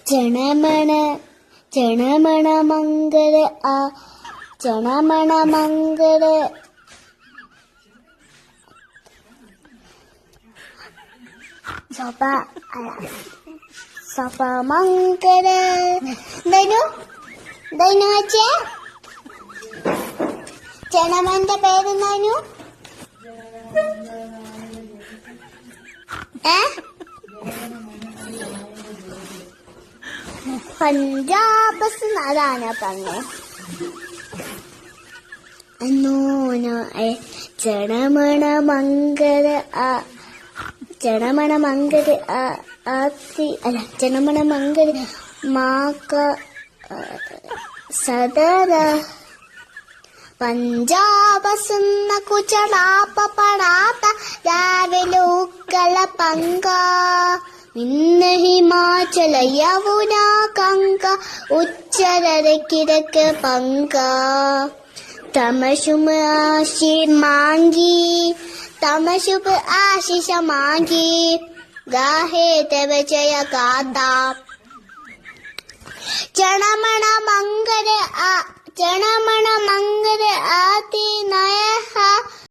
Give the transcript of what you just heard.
ജനമണ ജനമണ മംഗള ആ ജനമണ മംഗള സഭ സഭ മംഗള ദൈനു ദൈനു വെച്ചേ ജനമന്റെ പേരെന്താനു പഞ്ചാബ് അതാണ് പറഞ്ഞേ ജനമണ മംഗള ആ ജനമണ മംഗള ആത്തി അല്ല ജനമണ മംഗള മാക സദര പഞ്ചാബ് സുന്ന കുചലാപ്പ പടാത്ത രാവിലെ ഉക്കല പങ്ക ഇന്ന് ഹിമാചല യമുന കങ്ക ഉച്ചരര കിഴക്ക് പങ്ക തമശുമ ആശി മാങ്കി തമശുഭ ആശിഷ മാങ്കി ഗാഹേ തവ ജയ ഗാഥ ജനമണ മംഗള ജനമണ മംഗള